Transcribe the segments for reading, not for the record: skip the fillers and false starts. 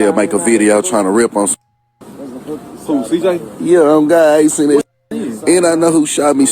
Yeah, make a video trying to rip on. Who, CJ? Yeah, I'm guys in it. And I know who shot me.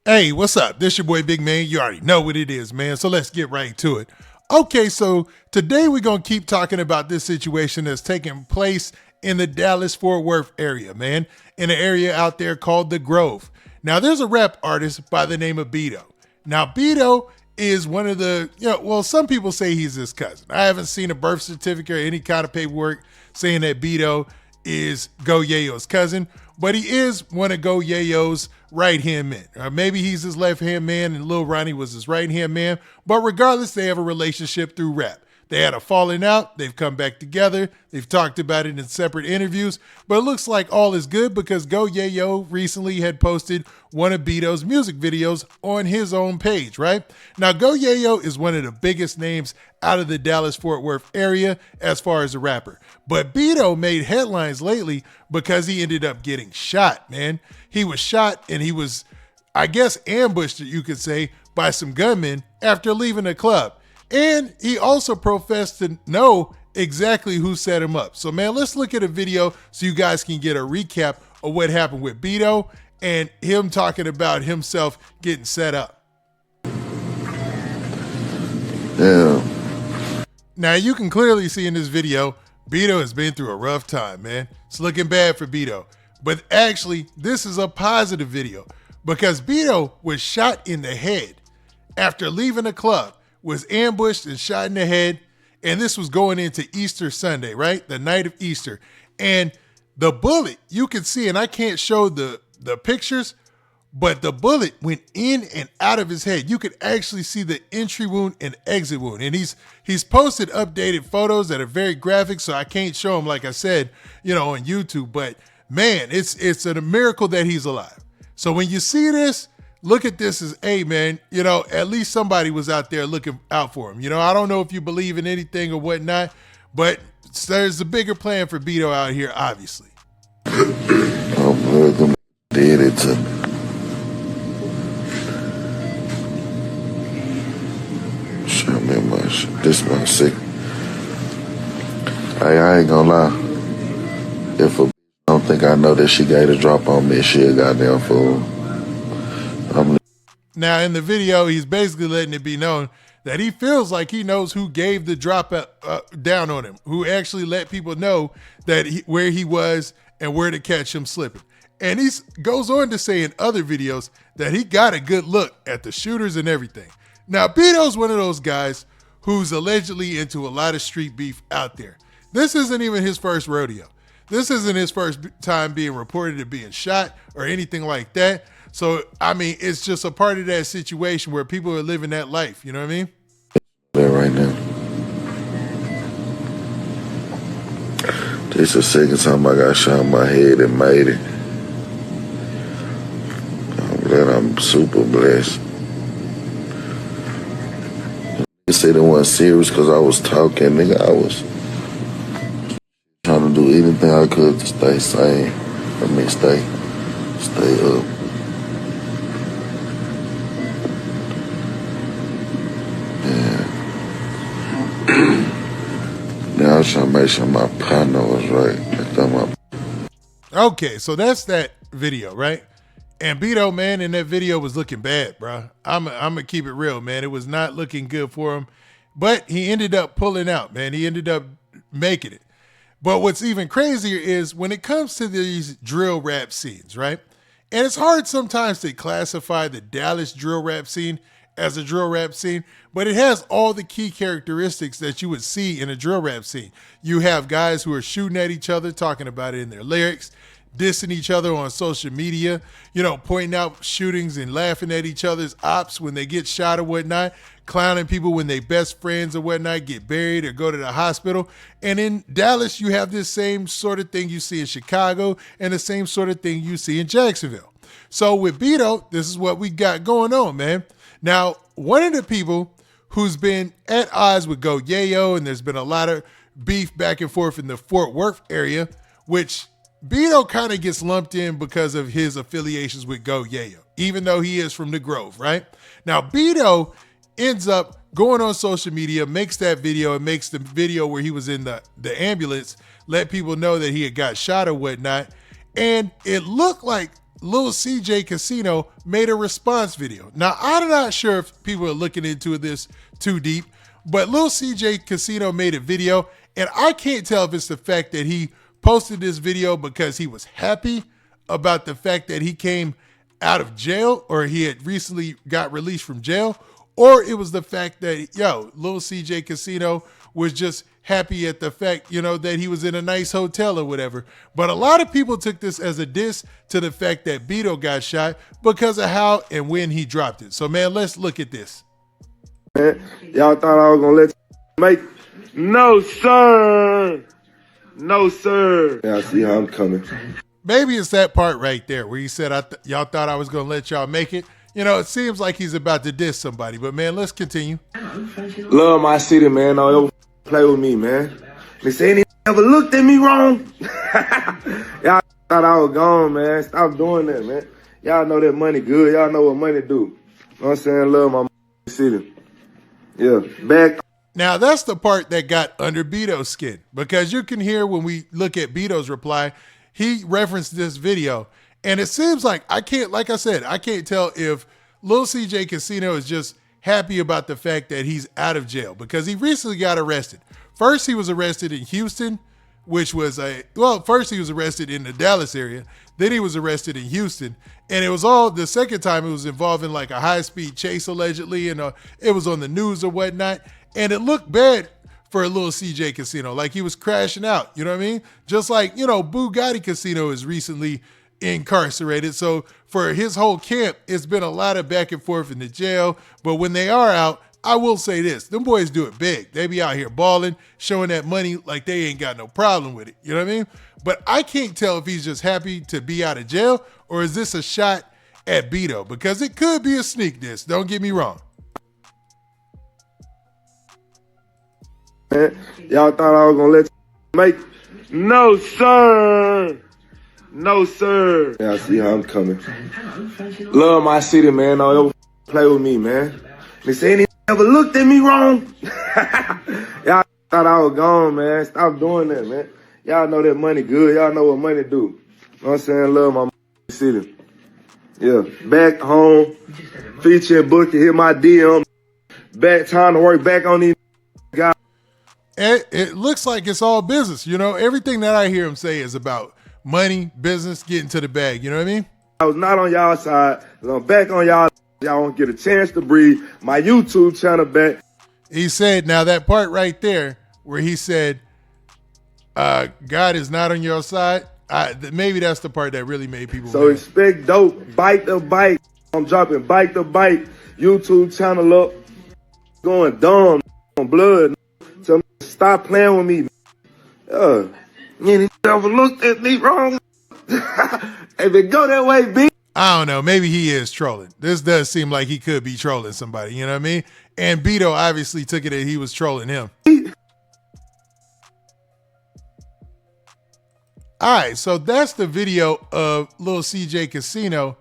Hey, what's up? This your boy Big Man. You already know what it is, man. So let's get right to it. Okay, so today we're going to keep talking about this situation that's taking place in the Dallas-Fort Worth area, man. In an area out there called The Grove. Now, there's a rap artist by the name of Bedo. Now, Bedo is one of the, well, some people say he's his cousin. I haven't seen a birth certificate or any kind of paperwork saying that Bedo is Go Yayo's cousin, but he is one of Go Yayo's right-hand men. Or maybe he's his left-hand man and Lil Ronnie was his right-hand man. But regardless, they have a relationship through rap. They had a falling out. They've come back together. They've talked about it in separate interviews. But it looks like all is good because Go Yayo recently had posted one of Bedo's music videos on his own page, right? Now, Go Yayo is one of the biggest names out of the Dallas-Fort Worth area as far as a rapper. But Bedo made headlines lately because he ended up getting shot, man. He was shot and he was, I guess, ambushed, you could say, by some gunmen after leaving a club. And he also professed to know exactly who set him up. So, man, let's look at a video so you guys can get a recap of what happened with Bedo and him talking about himself getting set up. Yeah. Now, you can clearly see in this video, Bedo has been through a rough time, man. It's looking bad for Bedo. But actually, this is a positive video because Bedo was shot in the head after leaving a club. Was ambushed and shot in the head, and this was going into Easter Sunday, right? The night of Easter. And the bullet, you can see, and I can't show the pictures, but the bullet went in and out of his head. You could actually see the entry wound and exit wound. And he's posted updated photos that are very graphic, so I can't show them, like I said, on YouTube. But man, it's a miracle that he's alive. So when you see this, look at this as, hey, man, at least somebody was out there looking out for him. I don't know if you believe in anything or whatnot, but there's a bigger plan for Bedo out here, obviously. Oh, blood, them did it to me. Show me my shit. This my sick. I ain't gonna lie. If a don't think I know that she gave a drop on me, she a goddamn fool. Now, in the video, he's basically letting it be known that he feels like he knows who gave the drop down on him, who actually let people know that where he was and where to catch him slipping. And he goes on to say in other videos that he got a good look at the shooters and everything. Now, Bedo's one of those guys who's allegedly into a lot of street beef out there. This isn't even his first rodeo. This isn't his first time being reported of being shot or anything like that. So, I mean, it's just a part of that situation where people are living that life. You know what I mean? There right now. This is the second time I got shot in my head and made it. I'm glad I'm super blessed. They said it wasn't serious because I was talking, nigga. I was trying to do anything I could to stay sane. Stay up. Now I was trying to make sure my partner was right. Okay, so that's that video, right? And Bedo, man, in that video was looking bad, bro. I'm going to keep it real, man. It was not looking good for him. But he ended up pulling out, man. He ended up making it. But what's even crazier is when it comes to these drill rap scenes, right? And it's hard sometimes to classify the Dallas drill rap scene as a drill rap scene, but it has all the key characteristics that you would see in a drill rap scene. You have guys who are shooting at each other, talking about it in their lyrics, dissing each other on social media, pointing out shootings and laughing at each other's ops when they get shot or whatnot, clowning people when they best friends or whatnot get buried or go to the hospital. And in Dallas, you have this same sort of thing you see in Chicago and the same sort of thing you see in Jacksonville. So with Bedo, this is what we got going on, man. Now, one of the people who's been at odds with Go Yayo, and there's been a lot of beef back and forth in the Fort Worth area, which Bedo kind of gets lumped in because of his affiliations with Go Yayo, even though he is from the Grove, right? Now, Bedo ends up going on social media, makes that video, and makes the video where he was in the ambulance, let people know that he had got shot or whatnot. And it looked like Lil CJ Casino made a response video. Now, I'm not sure if people are looking into this too deep, but Lil CJ Casino made a video, and I can't tell if it's the fact that he posted this video because he was happy about the fact that he came out of jail or he had recently got released from jail, or it was the fact that, Lil CJ Casino was just happy at the fact, that he was in a nice hotel or whatever. But a lot of people took this as a diss to the fact that Bedo got shot because of how and when he dropped it. So, man, let's look at this. Man, y'all thought I was going to let you make it? No, sir. No, sir. Yeah, I see how I'm coming. Maybe it's that part right there where he said, y'all thought I was going to let y'all make it. It seems like he's about to diss somebody. But, man, let's continue. Love my city, man. Don't ever play with me, man. They say any ever looked at me wrong. Y'all thought I was gone, man. Stop doing that, man. Y'all know that money good. Y'all know what money do. You know what I'm saying? Love my city. Yeah, back. Now, that's the part that got under Bedo's skin, because you can hear when we look at Bedo's reply, he referenced this video, and it seems like I can't tell if Lil CJ Casino is just happy about the fact that he's out of jail, because he recently got arrested. First, he was arrested in Houston, first he was arrested in the Dallas area, then he was arrested in Houston, and it was the second time it was involving like a high-speed chase allegedly, and it was on the news or whatnot, and it looked bad for Lil CJ Casino, like he was crashing out, you know what I mean? Just like, Bugatti Casino is recently incarcerated, so for his whole camp, it's been a lot of back and forth in the jail, but when they are out, I will say this, them boys do it big. They be out here balling, showing that money like they ain't got no problem with it, you know what I mean? But I can't tell if he's just happy to be out of jail, or is this a shot at Bedo, because it could be a sneak diss, don't get me wrong. Man, y'all thought I was going to let you make it? No, sir. No, sir. Yeah, I see how I'm coming. Love my city, man. Don't ever play with me, man. They say any ever looked at me wrong. Y'all thought I was gone, man. Stop doing that, man. Y'all know that money good. Y'all know what money do. You know what I'm saying? Love my city. Yeah, back home, featuring Bookie, hit my DM. Back, time to work back on these guys. It looks like it's all business, Everything that I hear him say is about money, business, getting to the bag, you know what I mean? I was not on y'all side. I'm back on y'all. Y'all won't get a chance to breathe. My YouTube channel back. He said, now that part right there where he said, God is not on your side, maybe that's the part that really made people So mad. Expect dope, bite the bite. I'm dropping bite the bite. YouTube channel up. Going dumb on blood. Tell me to stop playing with me. You never looked at me wrong. If it go that way, B. I don't know. Maybe he is trolling. This does seem like he could be trolling somebody. You know what I mean? And Bedo obviously took it that he was trolling him. All right. So that's the video of Lil CJ Casino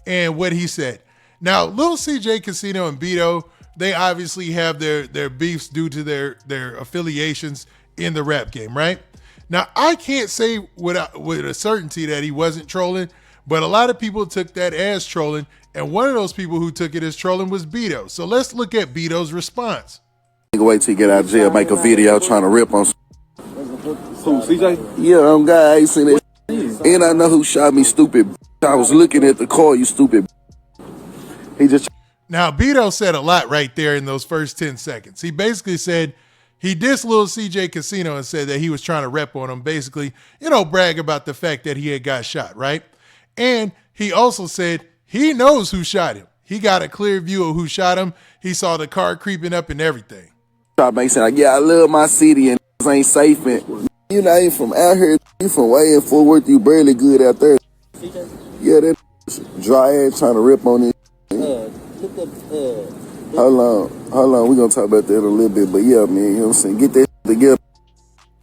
and what he said. Now, Lil CJ Casino and Bedo, they obviously have their beefs due to their affiliations in the rap game, right? Now, I can't say with a certainty that he wasn't trolling, but a lot of people took that as trolling, and one of those people who took it as trolling was Bedo. So let's look at Bedo's response. Wait till you get out of jail, make a video trying to rip on. Who, CJ? Yeah, I ain't seen it. And I know who shot me, stupid. I was looking at the car, you stupid. He just. Now, Bedo said a lot right there in those first 10 seconds. He basically said he dissed Lil CJ Casino and said that he was trying to rep on him, basically, brag about the fact that he had got shot, right? And he also said he knows who shot him. He got a clear view of who shot him. He saw the car creeping up and everything. Try to make sense. Like, yeah, I love my city and ain't safe. And you not even from out here. You from way in Fort Worth. You barely good out there. Yeah, that dry ass trying to rip on it. Hold on. We're going to talk about that a little bit. But yeah, man, you know what I'm saying? Get that together.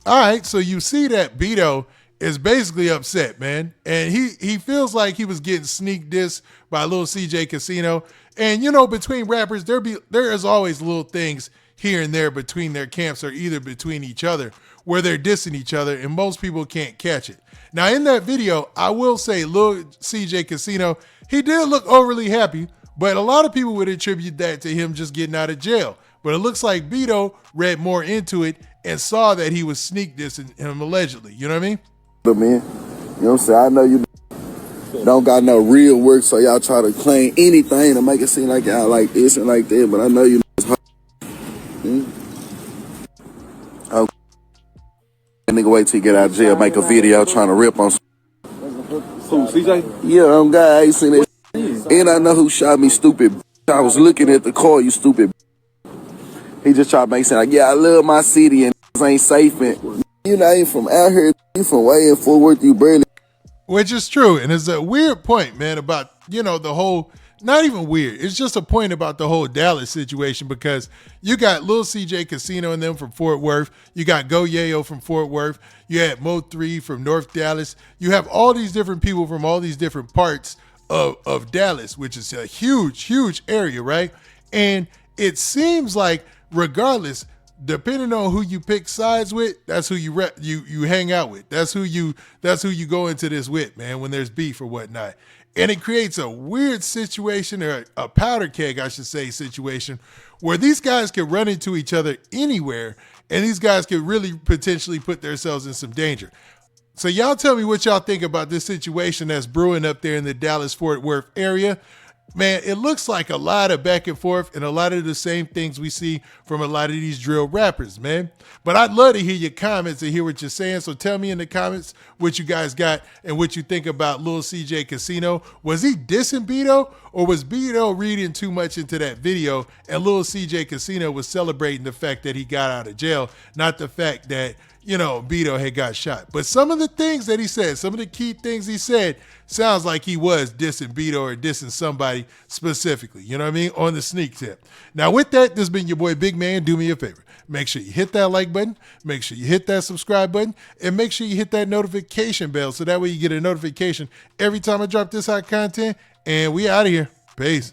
All right, so you see that Bedo is basically upset, man. And he feels like he was getting sneak dissed by Lil CJ Casino. And you know, between rappers, there is always little things here and there between their camps or either between each other where they're dissing each other, and most people can't catch it. Now, in that video, I will say Lil CJ Casino, he did look overly happy, but a lot of people would attribute that to him just getting out of jail. But it looks like Bedo read more into it and saw that he was sneak dissing him allegedly. You know what I mean? Man, you know what I'm saying? I know you don't got no real work, so y'all try to claim anything to make it seem like y'all like this and like that, but I know you hard. Okay. That nigga wait till you get out of jail, make a video trying to rip on Who, CJ? Yeah, guy, I ain't seen that. And I know who shot me, stupid. I was looking at the car, you stupid. He just tried to make it sound like, yeah, I love my city and ain't safe. And you know, I ain't from out here. You from way in Fort Worth, you barely. Which is true. And it's a weird point, man, about, you know, the whole, not even weird. It's just a point about the whole Dallas situation because you got Lil CJ Casino and them from Fort Worth. You got Go Yayo from Fort Worth. You had Mo3 from North Dallas. You have all these different people from all these different parts of Dallas, which is a huge, huge area, right? And it seems like regardless, depending on who you pick sides with, that's who you hang out with. That's who you go into this with, man, when there's beef or whatnot. And it creates a weird situation, or a powder keg, I should say, situation, where these guys can run into each other anywhere, and these guys could really potentially put themselves in some danger. So y'all tell me what y'all think about this situation that's brewing up there in the Dallas-Fort Worth area. Man, it looks like a lot of back and forth and a lot of the same things we see from a lot of these drill rappers, man. But I'd love to hear your comments and hear what you're saying. So tell me in the comments what you guys got and what you think about Lil CJ Casino. Was he dissing Bedo, or was Bedo reading too much into that video and Lil CJ Casino was celebrating the fact that he got out of jail, not the fact that, you know, Bedo had got shot? But some of the things that he said, some of the key things he said, sounds like he was dissing Bedo or dissing somebody specifically, you know what I mean, on the sneak tip. Now with that, this has been your boy Big Man. Do me a favor. Make sure you hit that like button, make sure you hit that subscribe button, and make sure you hit that notification bell so that way you get a notification every time I drop this hot content. And we out of here. Peace.